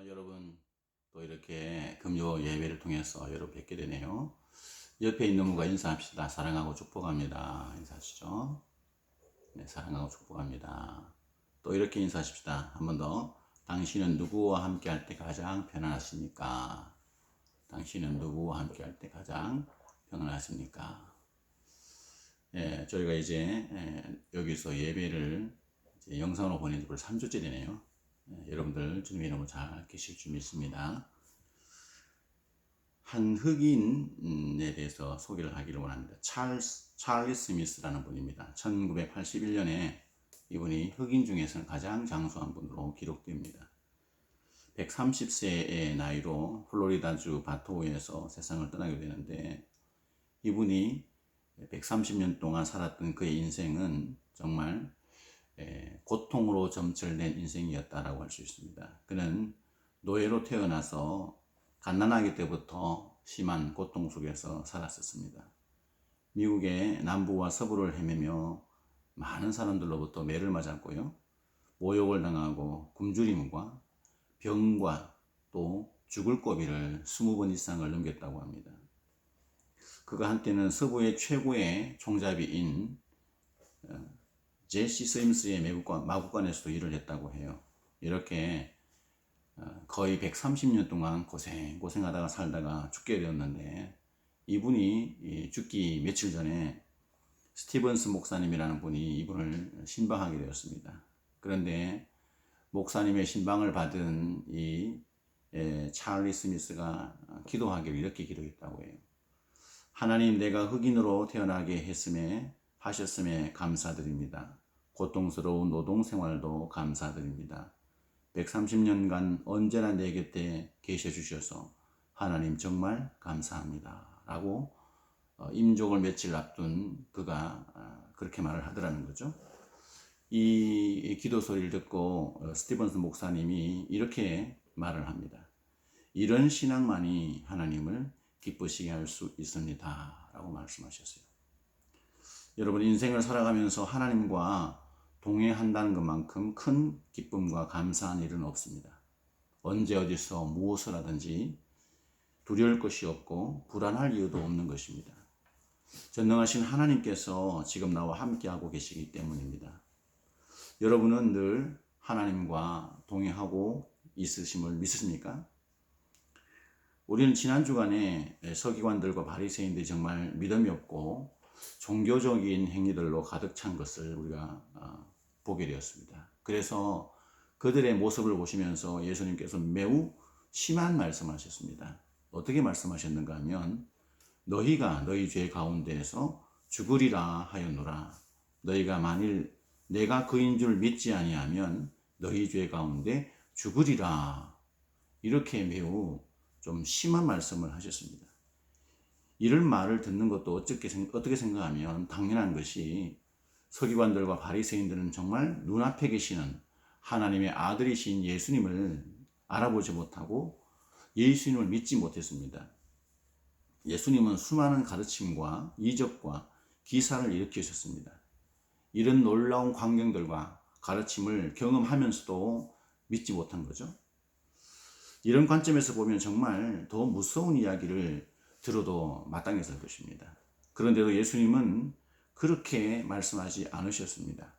여러분 또 이렇게 금요 예배를 통해서 여러분 뵙게 되네요. 옆에 있는 분과 인사합시다. 사랑하고 축복합니다. 인사하시죠. 네, 사랑하고 축복합니다. 또 이렇게 인사하십시다. 한 번 더. 당신은 누구와 함께 할 때 가장 편안하십니까? 당신은 누구와 함께 할 때 가장 편안하십니까? 저희가 이제 여기서 예배를 이제 영상으로 보낸 지 벌써 3주째 되네요. 여러분들 주님의 이름으로 잘 계실 줄 믿습니다. 한 흑인에 대해서 소개를 하기를 원합니다. 찰리 스미스라는 분입니다. 1981년에 이분이 흑인 중에서는 가장 장수한 분으로 기록됩니다. 130세의 나이로 플로리다주 바토우에서 세상을 떠나게 되는데, 이분이 130년 동안 살았던 그의 인생은 정말 고통으로 점철된 인생이었다라고 할 수 있습니다. 그는 노예로 태어나서 갓난아기 때부터 심한 고통 속에서 살았었습니다. 미국의 남부와 서부를 헤매며 많은 사람들로부터 매를 맞았고요, 모욕을 당하고 굶주림과 병과 또 죽을 고비를 20번 이상을 넘겼다고 합니다. 그가 한때는 서부의 최고의 총잡이인 제시 스임스의 마구간에서도 일을 했다고 해요. 이렇게 거의 130년 동안 고생하다가 살다가 죽게 되었는데, 이분이 죽기 며칠 전에 스티븐스 목사님이라는 분이 이분을 신방하게 되었습니다. 그런데 목사님의 신방을 받은 이 찰리 스미스가 기도하기를 이렇게 기도했다고 해요. 하나님, 내가 흑인으로 태어나게 하셨음에 감사드립니다. 고통스러운 노동 생활도 감사드립니다. 130년간 언제나 내 곁에 계셔 주셔서 하나님 정말 감사합니다. 라고 임종을 며칠 앞둔 그가 그렇게 말을 하더라는 거죠. 이 기도 소리를 듣고 스티븐스 목사님이 이렇게 말을 합니다. 이런 신앙만이 하나님을 기쁘시게 할 수 있습니다. 라고 말씀하셨어요. 여러분, 인생을 살아가면서 하나님과 동행한다는 것만큼 큰 기쁨과 감사한 일은 없습니다. 언제 어디서 무엇을 하든지 두려울 것이 없고 불안할 이유도 없는 것입니다. 전능하신 하나님께서 지금 나와 함께하고 계시기 때문입니다. 여러분은 늘 하나님과 동행하고 있으심을 믿으십니까? 우리는 지난 주간에 서기관들과 바리새인들이 정말 믿음이 없고 종교적인 행위들로 가득 찬 것을 우리가 보게 되었습니다. 그래서 그들의 모습을 보시면서 예수님께서 매우 심한 말씀을 하셨습니다. 어떻게 말씀하셨는가 하면, 너희가 너희 죄 가운데에서 죽으리라 하였노라. 너희가 만일 내가 그인 줄 믿지 아니하면 너희 죄 가운데 죽으리라. 이렇게 매우 좀 심한 말씀을 하셨습니다. 이런 말을 듣는 것도 어떻게 생각하면 당연한 것이, 서기관들과 바리새인들은 정말 눈앞에 계시는 하나님의 아들이신 예수님을 알아보지 못하고 예수님을 믿지 못했습니다. 예수님은 수많은 가르침과 이적과 기사를 일으키셨습니다. 이런 놀라운 광경들과 가르침을 경험하면서도 믿지 못한 거죠. 이런 관점에서 보면 정말 더 무서운 이야기를 들어도 마땅했을 것입니다. 그런데도 예수님은 그렇게 말씀하지 않으셨습니다.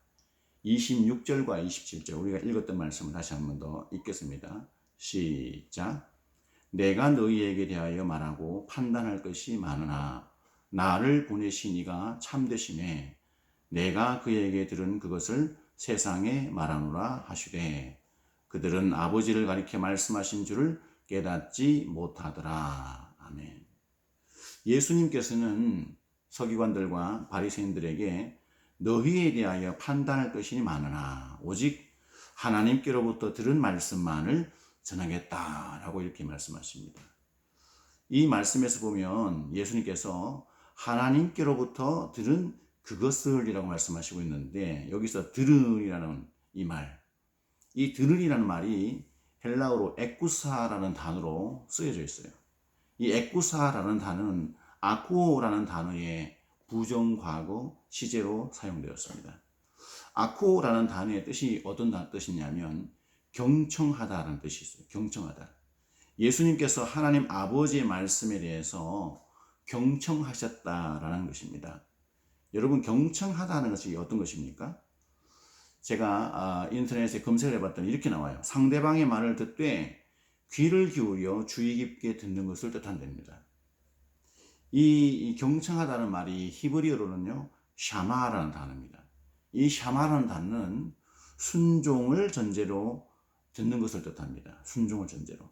26절과 27절 우리가 읽었던 말씀을 다시 한 번 더 읽겠습니다. 시작. 내가 너희에게 대하여 말하고 판단할 것이 많으나 나를 보내신 이가 참되시매 내가 그에게 들은 그것을 세상에 말하노라 하시되 그들은 아버지를 가리켜 말씀하신 줄을 깨닫지 못하더라. 아멘. 예수님께서는 서기관들과 바리새인들에게 너희에 대하여 판단할 것이 많으나 오직 하나님께로부터 들은 말씀만을 전하겠다라고 이렇게 말씀하십니다. 이 말씀에서 보면 예수님께서 하나님께로부터 들은 그것을이라고 말씀하시고 있는데, 여기서 들으리라는 이 들으리라는 말이 헬라어로 에쿠사라는 단어로 쓰여져 있어요. 이 에쿠사라는 단어는 아쿠오라는 단어의 부정과거 시제로 사용되었습니다. 아쿠오라는 단어의 뜻이 어떤 뜻이냐면 경청하다라는 뜻이 있어요. 경청하다. 예수님께서 하나님 아버지의 말씀에 대해서 경청하셨다라는 것입니다. 여러분, 경청하다는 것이 어떤 것입니까? 제가 인터넷에 검색을 해봤더니 이렇게 나와요. 상대방의 말을 듣되 귀를 기울여 주의 깊게 듣는 것을 뜻한답니다. 이 경청하다는 말이 히브리어로는요, 샤마라는 단어입니다. 이 샤마라는 단어는 순종을 전제로 듣는 것을 뜻합니다. 순종을 전제로.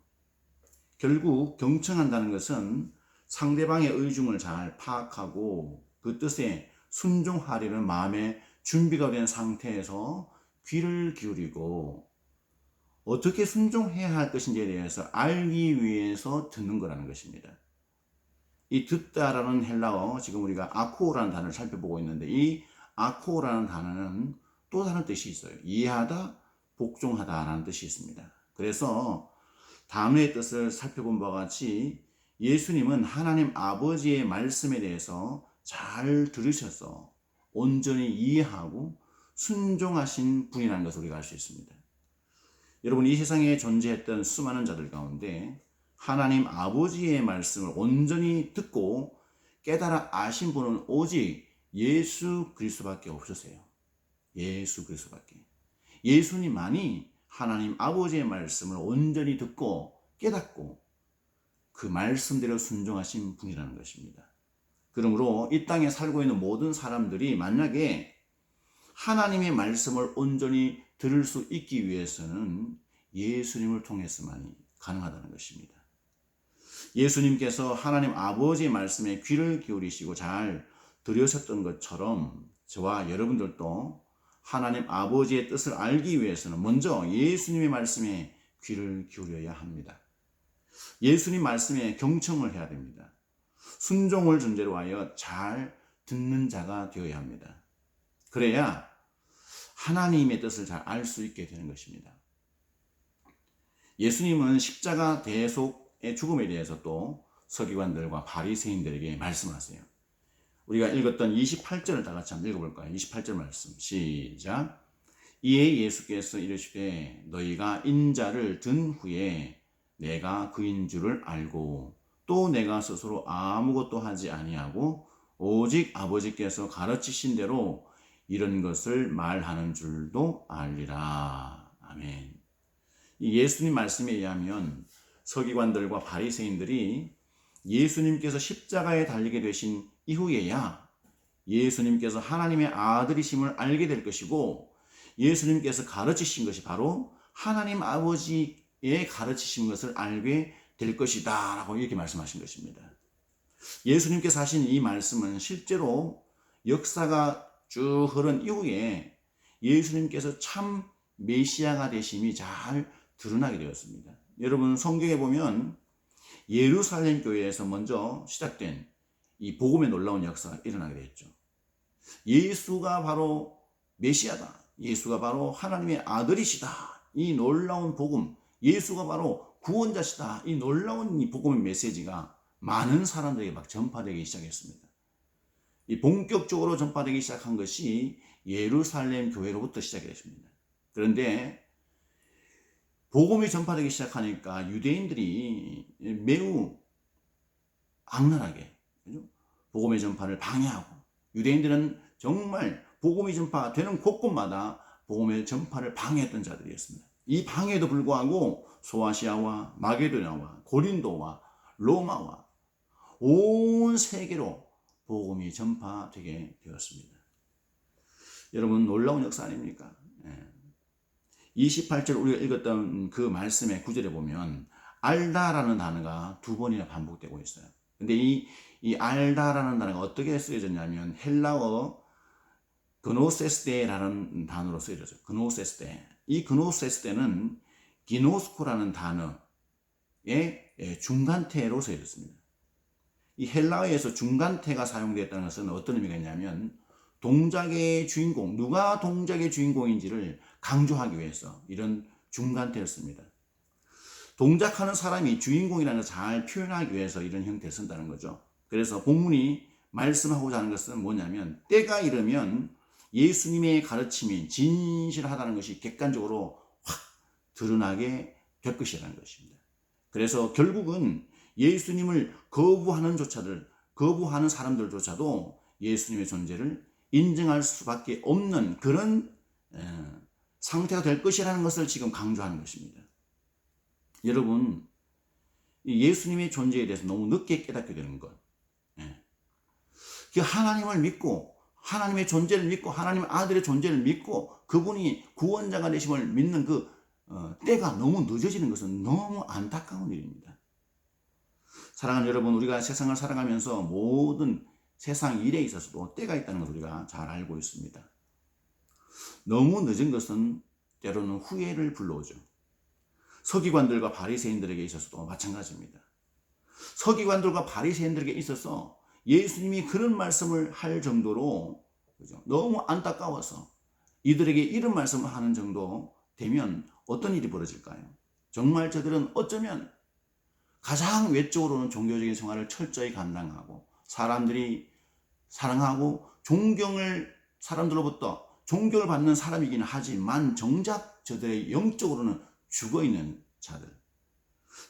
결국 경청한다는 것은 상대방의 의중을 잘 파악하고 그 뜻에 순종하려는 마음의 준비가 된 상태에서 귀를 기울이고 어떻게 순종해야 할 것인지에 대해서 알기 위해서 듣는 거라는 것입니다. 이 듣다라는 헬라어, 지금 우리가 아코라는 단어를 살펴보고 있는데 이 아코라는 단어는 또 다른 뜻이 있어요. 이해하다, 복종하다라는 뜻이 있습니다. 그래서 단어의 뜻을 살펴본 바와 같이 예수님은 하나님 아버지의 말씀에 대해서 잘 들으셔서 온전히 이해하고 순종하신 분이라는 것을 우리가 알 수 있습니다. 여러분, 이 세상에 존재했던 수많은 자들 가운데 하나님 아버지의 말씀을 온전히 듣고 깨달아 아신 분은 오직 예수 그리스도밖에 없으세요. 예수 그리스도밖에. 예수님만이 하나님 아버지의 말씀을 온전히 듣고 깨닫고 그 말씀대로 순종하신 분이라는 것입니다. 그러므로 이 땅에 살고 있는 모든 사람들이 만약에 하나님의 말씀을 온전히 들을 수 있기 위해서는 예수님을 통해서만이 가능하다는 것입니다. 예수님께서 하나님 아버지의 말씀에 귀를 기울이시고 잘 들으셨던 것처럼 저와 여러분들도 하나님 아버지의 뜻을 알기 위해서는 먼저 예수님의 말씀에 귀를 기울여야 합니다. 예수님 말씀에 경청을 해야 됩니다. 순종을 전제로 하여 잘 듣는 자가 되어야 합니다. 그래야 하나님의 뜻을 잘 알 수 있게 되는 것입니다. 예수님은 십자가 대속의 죽음에 대해서 또 서기관들과 바리새인들에게 말씀하세요. 우리가 읽었던 28절을 다 같이 한번 읽어볼까요? 28절 말씀 시작. 이에 예수께서 이르시되 너희가 인자를 든 후에 내가 그인 줄을 알고 또 내가 스스로 아무것도 하지 아니하고 오직 아버지께서 가르치신 대로 이런 것을 말하는 줄도 알리라. 아멘. 이 예수님 말씀에 의하면 서기관들과 바리새인들이 예수님께서 십자가에 달리게 되신 이후에야 예수님께서 하나님의 아들이심을 알게 될 것이고 예수님께서 가르치신 것이 바로 하나님 아버지의 가르치신 것을 알게 될 것이다 라고 이렇게 말씀하신 것입니다. 예수님께서 하신 이 말씀은 실제로 역사가 쭉 흐른 이후에 예수님께서 참 메시아가 되심이 잘 드러나게 되었습니다. 여러분, 성경에 보면 예루살렘 교회에서 먼저 시작된 이 복음의 놀라운 역사가 일어나게 되었죠. 예수가 바로 메시아다. 예수가 바로 하나님의 아들이시다. 이 놀라운 복음, 예수가 바로 구원자시다. 이 놀라운 이 복음의 메시지가 많은 사람들에게 막 전파되기 시작했습니다. 이 본격적으로 전파되기 시작한 것이 예루살렘 교회로부터 시작이 됐습니다. 그런데 복음이 전파되기 시작하니까 유대인들이 매우 악랄하게 복음의 전파를 방해하고 유대인들은 정말 복음이 전파되는 곳곳마다 복음의 전파를 방해했던 자들이었습니다. 이 방해에도 불구하고 소아시아와 마게도냐와 고린도와 로마와 온 세계로 복음이 전파되게 되었습니다. 여러분, 놀라운 역사 아닙니까? 28절 우리가 읽었던 그 말씀의 구절에 보면 알다라는 단어가 두 번이나 반복되고 있어요. 근데 이 알다라는 단어가 어떻게 쓰여졌냐면 헬라어 그노세스데라는 단어로 쓰여졌어요. 그노세스데. 이 그노세스데는 기노스코라는 단어의 중간태로 쓰여졌습니다. 이 헬라어에서 중간태가 사용되었다는 것은 어떤 의미가 있냐면 동작의 주인공, 누가 동작의 주인공인지를 강조하기 위해서 이런 중간태를 씁니다. 동작하는 사람이 주인공이라는 것을 잘 표현하기 위해서 이런 형태를 쓴다는 거죠. 그래서 본문이 말씀하고자 하는 것은 뭐냐면 때가 이르면 예수님의 가르침이 진실하다는 것이 객관적으로 확 드러나게 될 것이라는 것입니다. 그래서 결국은 예수님을 거부하는 사람들조차도 예수님의 존재를 인정할 수밖에 없는 그런 상태가 될 것이라는 것을 지금 강조하는 것입니다. 여러분, 예수님의 존재에 대해서 너무 늦게 깨닫게 되는 것. 하나님을 믿고 하나님의 존재를 믿고 하나님 아들의 존재를 믿고 그분이 구원자가 되심을 믿는 그 때가 너무 늦어지는 것은 너무 안타까운 일입니다. 사랑하는 여러분, 우리가 세상을 살아가면서 모든 세상 일에 있어서도 때가 있다는 것을 우리가 잘 알고 있습니다. 너무 늦은 것은 때로는 후회를 불러오죠. 서기관들과 바리새인들에게 있어서도 마찬가지입니다. 서기관들과 바리새인들에게 있어서 예수님이 그런 말씀을 할 정도로 너무 안타까워서 이들에게 이런 말씀을 하는 정도 되면 어떤 일이 벌어질까요? 정말 저들은 어쩌면 가장 외적으로는 종교적인 생활을 철저히 감당하고 사람들이 사랑하고 사람들로부터 존경을 받는 사람이긴 하지만 정작 저들의 영적으로는 죽어있는 자들.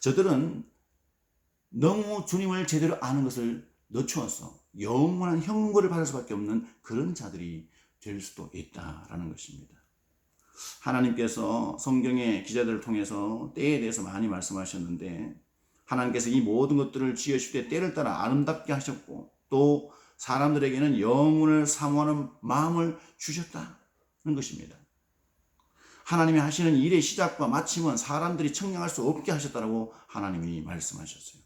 저들은 너무 주님을 제대로 아는 것을 늦추어서 영원한 형벌을 받을 수밖에 없는 그런 자들이 될 수도 있다라는 것입니다. 하나님께서 성경의 기자들을 통해서 때에 대해서 많이 말씀하셨는데 하나님께서 이 모든 것들을 지으실 때 때를 따라 아름답게 하셨고 또 사람들에게는 영혼을 사모하는 마음을 주셨다는 것입니다. 하나님이 하시는 일의 시작과 마침은 사람들이 청량할 수 없게 하셨다고 하나님이 말씀하셨어요.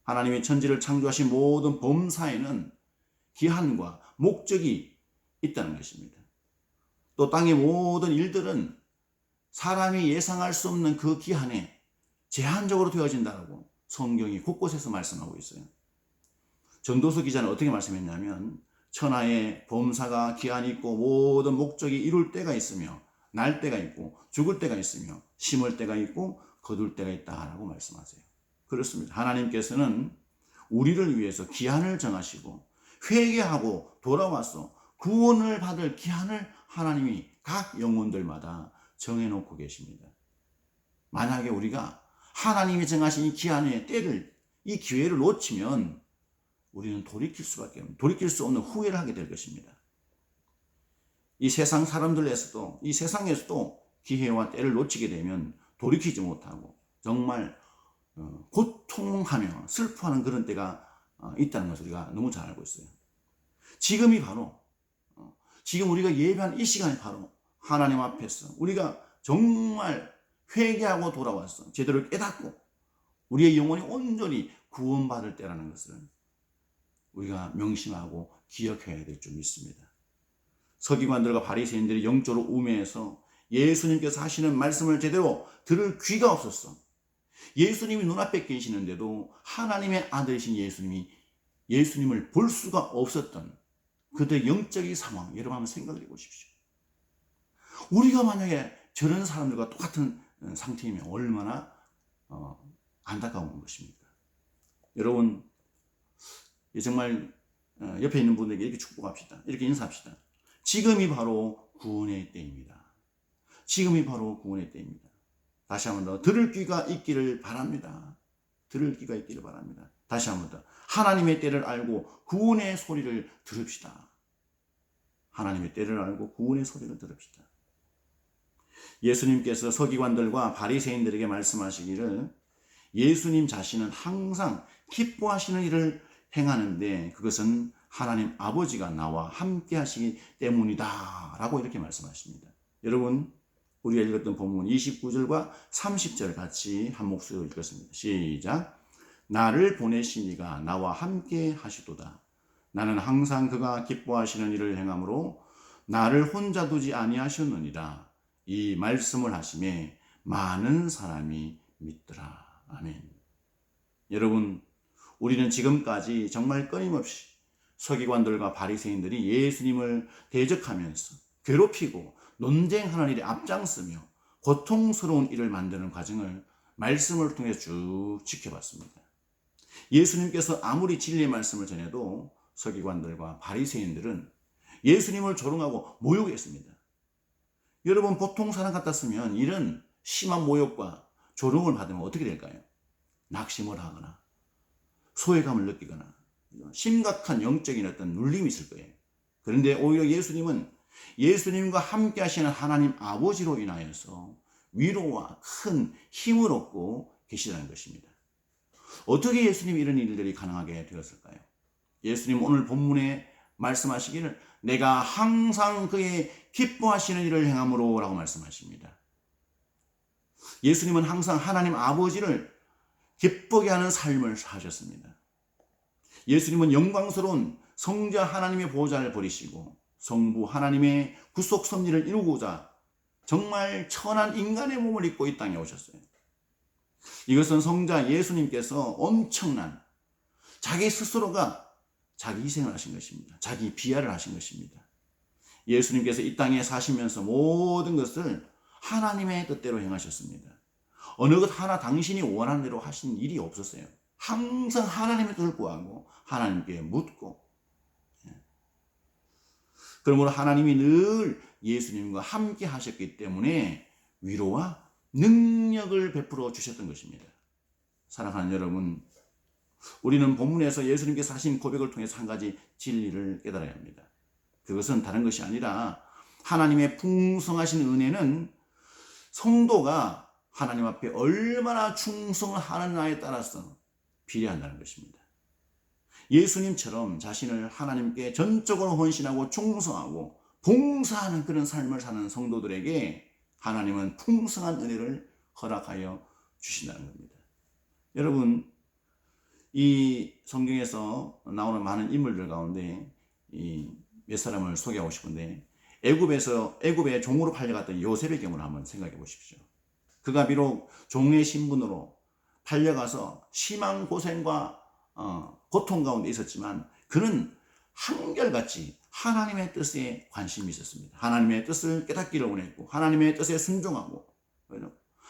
하나님이 천지를 창조하신 모든 범사에는 기한과 목적이 있다는 것입니다. 또 땅의 모든 일들은 사람이 예상할 수 없는 그 기한에 제한적으로 되어진다고 성경이 곳곳에서 말씀하고 있어요. 전도서 기자는 어떻게 말씀했냐면 천하에 범사가 기한이 있고 모든 목적이 이룰 때가 있으며 날 때가 있고 죽을 때가 있으며 심을 때가 있고 거둘 때가 있다라고 말씀하세요. 그렇습니다. 하나님께서는 우리를 위해서 기한을 정하시고 회개하고 돌아와서 구원을 받을 기한을 하나님이 각 영혼들마다 정해놓고 계십니다. 만약에 우리가 하나님이 정하신 이 기한의 때를 이 기회를 놓치면 우리는 돌이킬 수 없는 후회를 하게 될 것입니다. 이 세상 사람들에서도 이 세상에서도 기회와 때를 놓치게 되면 돌이키지 못하고 정말 고통하며 슬퍼하는 그런 때가 있다는 것을 우리가 너무 잘 알고 있어요. 지금이 바로 지금 우리가 예배한 이 시간이 바로 하나님 앞에서 우리가 정말 회개하고 돌아와서 제대로 깨닫고 우리의 영혼이 온전히 구원받을 때라는 것을 우리가 명심하고 기억해야 될 줄 믿습니다. 서기관들과 바리새인들이 영적으로 우매해서 예수님께서 하시는 말씀을 제대로 들을 귀가 없었어. 예수님이 눈앞에 계시는데도 하나님의 아들이신 예수님을 볼 수가 없었던 그들의 영적인 상황, 여러분 한번 생각을 해보십시오. 우리가 만약에 저런 사람들과 똑같은 상태이면 얼마나 안타까운 것입니까? 여러분 정말 옆에 있는 분들에게 이렇게 축복합시다. 이렇게 인사합시다. 지금이 바로 구원의 때입니다. 지금이 바로 구원의 때입니다. 다시 한 번 더 들을 귀가 있기를 바랍니다. 들을 귀가 있기를 바랍니다. 다시 한 번 더 하나님의 때를 알고 구원의 소리를 들읍시다. 하나님의 때를 알고 구원의 소리를 들읍시다. 예수님께서 서기관들과 바리새인들에게 말씀하시기를 예수님 자신은 항상 기뻐하시는 일을 행하는데 그것은 하나님 아버지가 나와 함께 하시기 때문이다 라고 이렇게 말씀하십니다. 여러분 우리가 읽었던 본문 29절과 30절 같이 한 목소리로 읽었습니다. 시작. 나를 보내신 이가 나와 함께 하시도다. 나는 항상 그가 기뻐하시는 일을 행함으로 나를 혼자 두지 아니하셨느니라. 이 말씀을 하심에 많은 사람이 믿더라. 아멘. 여러분 우리는 지금까지 정말 끊임없이 서기관들과 바리새인들이 예수님을 대적하면서 괴롭히고 논쟁하는 일에 앞장서며 고통스러운 일을 만드는 과정을 말씀을 통해 쭉 지켜봤습니다. 예수님께서 아무리 진리의 말씀을 전해도 서기관들과 바리새인들은 예수님을 조롱하고 모욕했습니다. 여러분 보통 사람 같았으면 이런 심한 모욕과 조롱을 받으면 어떻게 될까요? 낙심을 하거나 소외감을 느끼거나 심각한 영적인 어떤 눌림이 있을 거예요. 그런데 오히려 예수님은 예수님과 함께 하시는 하나님 아버지로 인하여서 위로와 큰 힘을 얻고 계시다는 것입니다. 어떻게 예수님이 이런 일들이 가능하게 되었을까요? 예수님 오늘 본문에 말씀하시기를 내가 항상 그의 기뻐하시는 일을 행함으로 라고 말씀하십니다. 예수님은 항상 하나님 아버지를 기쁘게 하는 삶을 사셨습니다. 예수님은 영광스러운 성자 하나님의 보좌를 버리시고 성부 하나님의 구속 섭리를 이루고자 정말 천한 인간의 몸을 입고 이 땅에 오셨어요. 이것은 성자 예수님께서 엄청난 자기 스스로가 자기 희생을 하신 것입니다. 자기 비하를 하신 것입니다. 예수님께서 이 땅에 사시면서 모든 것을 하나님의 뜻대로 행하셨습니다. 어느 것 하나 당신이 원하는 대로 하신 일이 없었어요. 항상 하나님의 뜻을 구하고 하나님께 묻고, 그러므로 하나님이 늘 예수님과 함께 하셨기 때문에 위로와 능력을 베풀어 주셨던 것입니다. 사랑하는 여러분, 우리는 본문에서 예수님께서 하신 고백을 통해서 한 가지 진리를 깨달아야 합니다. 그것은 다른 것이 아니라 하나님의 풍성하신 은혜는 성도가 하나님 앞에 얼마나 충성을 하느냐에 따라서 비례한다는 것입니다. 예수님처럼 자신을 하나님께 전적으로 헌신하고 충성하고 봉사하는 그런 삶을 사는 성도들에게 하나님은 풍성한 은혜를 허락하여 주신다는 겁니다. 여러분, 이 성경에서 나오는 많은 인물들 가운데 몇 사람을 소개하고 싶은데, 애굽의 종으로 팔려갔던 요셉의 경우를 한번 생각해 보십시오. 그가 비록 종의 신분으로 팔려가서 심한 고생과 고통 가운데 있었지만 그는 한결같이 하나님의 뜻에 관심이 있었습니다. 하나님의 뜻을 깨닫기를 원했고 하나님의 뜻에 순종하고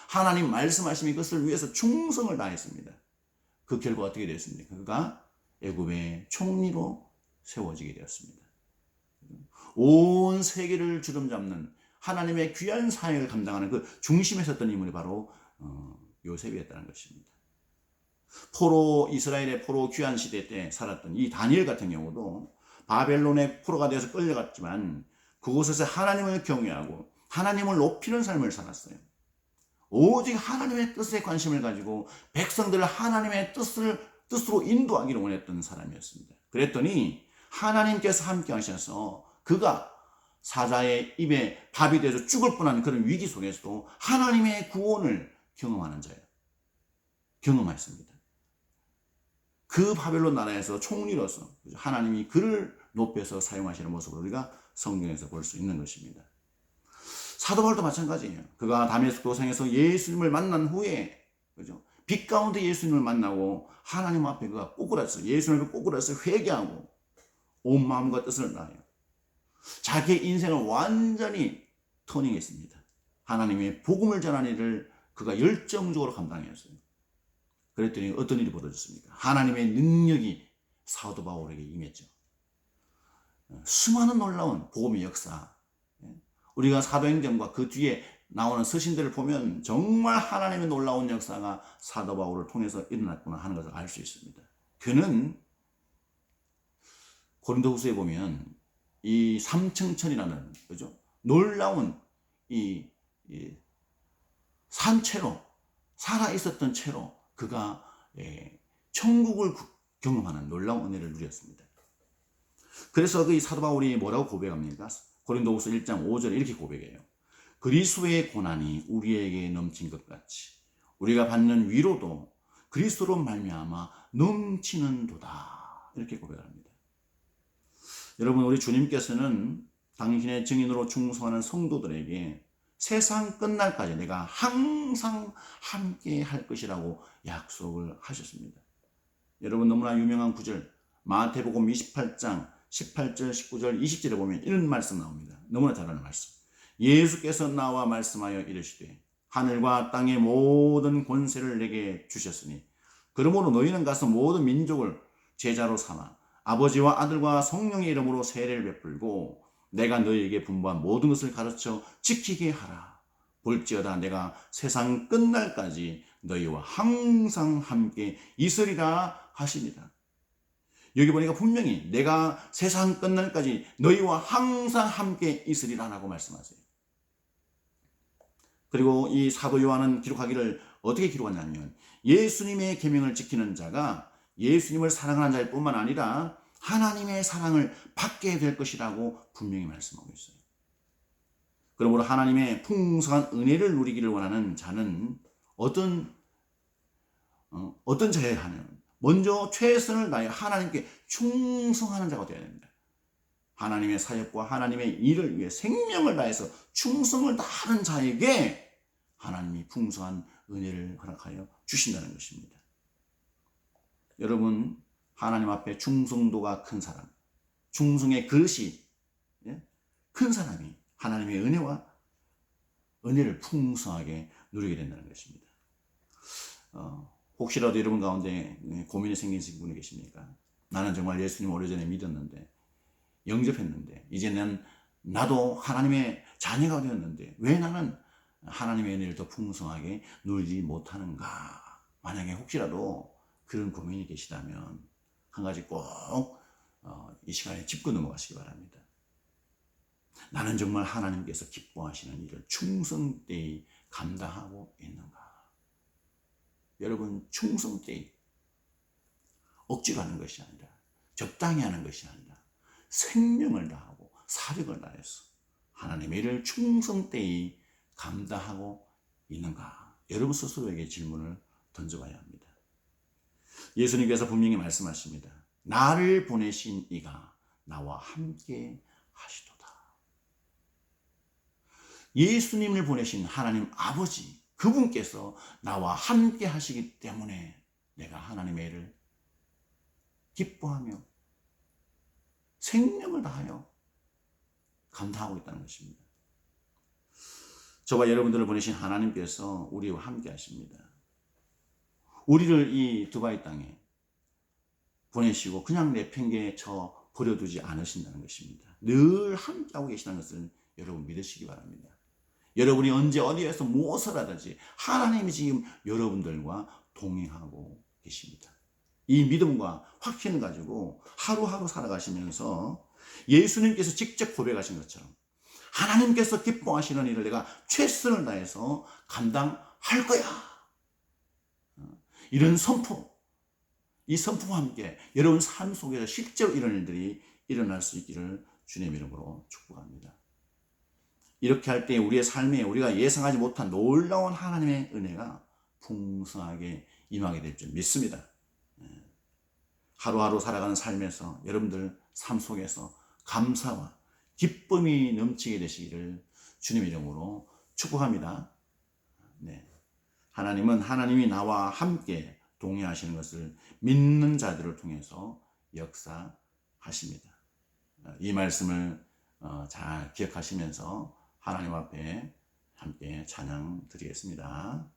하나님 말씀하시면 그것을 위해서 충성을 다했습니다. 그 결과 어떻게 되었습니까? 그가 애굽의 총리로 세워지게 되었습니다. 온 세계를 주름잡는 하나님의 귀한 사역을 감당하는 그 중심에 섰던 인물이 바로 요셉이었다는 것입니다. 이스라엘의 포로 귀환 시대 때 살았던 이 다니엘 같은 경우도 바벨론의 포로가 되어서 끌려갔지만 그곳에서 하나님을 경외하고 하나님을 높이는 삶을 살았어요. 오직 하나님의 뜻에 관심을 가지고 백성들을 하나님의 뜻으로 인도하기를 원했던 사람이었습니다. 그랬더니 하나님께서 함께 하셔서 그가 사자의 입에 밥이 돼서 죽을 뻔한 그런 위기 속에서도 하나님의 구원을 경험하는 자예요. 경험했습니다. 그 바벨론 나라에서 총리로서 하나님이 그를 높여서 사용하시는 모습을 우리가 성경에서 볼 수 있는 것입니다. 사도 바울도 마찬가지예요. 그가 다메스코 도상에서 예수님을 만난 후에, 빛 가운데 예수님을 만나고 하나님 앞에 그가 꼬꾸라서 예수님을 꼬꾸라서 회개하고 온 마음과 뜻을 다하여 자기의 인생을 완전히 터닝했습니다. 하나님의 복음을 전하는 일을 그가 열정적으로 감당했어요. 그랬더니 어떤 일이 벌어졌습니까? 하나님의 능력이 사도 바울에게 임했죠. 수많은 놀라운 복음의 역사, 우리가 사도행전과 그 뒤에 나오는 서신들을 보면 정말 하나님의 놀라운 역사가 사도 바울을 통해서 일어났구나 하는 것을 알 수 있습니다. 그는 고린도후서에 보면 이 삼층천이라는 놀라운 이 산채로 살아 있었던 채로 그가 천국을 경험하는 놀라운 은혜를 누렸습니다. 그래서 그 사도 바울이 뭐라고 고백합니까? 고린도후서 1장 5절에 이렇게 고백해요. 그리스도의 고난이 우리에게 넘친 것 같이 우리가 받는 위로도 그리스도로 말미암아 넘치는도다. 이렇게 고백합니다. 여러분, 우리 주님께서는 당신의 증인으로 충성하는 성도들에게 세상 끝날까지 내가 항상 함께 할 것이라고 약속을 하셨습니다. 여러분, 너무나 유명한 구절 마태복음 28장 18절, 19절, 20절에 보면 이런 말씀 나옵니다. 너무나 잘 아는 말씀. 예수께서 나와 말씀하여 이르시되 하늘과 땅의 모든 권세를 내게 주셨으니 그러므로 너희는 가서 모든 민족을 제자로 삼아 아버지와 아들과 성령의 이름으로 세례를 베풀고 내가 너희에게 분부한 모든 것을 가르쳐 지키게 하라. 볼지어다 내가 세상 끝날까지 너희와 항상 함께 있으리라 하십니다. 여기 보니까 분명히 내가 세상 끝날까지 너희와 항상 함께 있으리라고 말씀하세요. 그리고 이 사도 요한은 기록하기를 어떻게 기록하냐면 예수님의 계명을 지키는 자가 예수님을 사랑하는 자일 뿐만 아니라 하나님의 사랑을 받게 될 것이라고 분명히 말씀하고 있어요. 그러므로 하나님의 풍성한 은혜를 누리기를 원하는 자는 어떤 자여야 하냐면 먼저 최선을 다해 하나님께 충성하는 자가 되어야 됩니다. 하나님의 사역과 하나님의 일을 위해 생명을 다해서 충성을 다하는 자에게 하나님이 풍성한 은혜를 허락하여 주신다는 것입니다. 여러분, 하나님 앞에 충성도가 큰 사람, 충성의 그릇이 큰 사람이 하나님의 은혜를 풍성하게 누리게 된다는 것입니다. 혹시라도 여러분 가운데 고민이 생기신 분이 계십니까? 나는 정말 예수님 오래전에 믿었는데 영접했는데 이제는 나도 하나님의 자녀가 되었는데 왜 나는 하나님의 은혜를 더 풍성하게 누리지 못하는가? 만약에 혹시라도 그런 고민이 계시다면 한 가지 꼭 이 시간에 짚고 넘어가시기 바랍니다. 나는 정말 하나님께서 기뻐하시는 일을 충성되이 감당하고 있는가? 여러분, 충성되이 억지로 하는 것이 아니라 적당히 하는 것이 아니라 생명을 다하고 사력을 다해서 하나님의 일을 충성되이 감당하고 있는가? 여러분 스스로에게 질문을 던져봐야 합니다. 예수님께서 분명히 말씀하십니다. 나를 보내신 이가 나와 함께 하시도다. 예수님을 보내신 하나님 아버지 그분께서 나와 함께 하시기 때문에 내가 하나님의 일을 기뻐하며 생명을 다하여 감당하고 있다는 것입니다. 저와 여러분들을 보내신 하나님께서 우리와 함께 하십니다. 우리를 이 두바이 땅에 보내시고 그냥 내팽개쳐 버려두지 않으신다는 것입니다. 늘 함께하고 계시다는 것을 여러분 믿으시기 바랍니다. 여러분이 언제 어디에서 무엇을 하든지 하나님이 지금 여러분들과 동행하고 계십니다. 이 믿음과 확신을 가지고 하루하루 살아가시면서 예수님께서 직접 고백하신 것처럼 하나님께서 기뻐하시는 일을 내가 최선을 다해서 감당할 거야. 이런 선포, 이 선포와 함께 여러분 삶 속에서 실제로 이런 일들이 일어날 수 있기를 주님의 이름으로 축복합니다. 이렇게 할 때 우리의 삶에 우리가 예상하지 못한 놀라운 하나님의 은혜가 풍성하게 임하게 될 줄 믿습니다. 하루하루 살아가는 삶에서 여러분들 삶 속에서 감사와 기쁨이 넘치게 되시기를 주님의 이름으로 축복합니다. 네. 하나님은 하나님이 나와 함께 동행하시는 것을 믿는 자들을 통해서 역사하십니다. 이 말씀을 잘 기억하시면서 하나님 앞에 함께 찬양 드리겠습니다.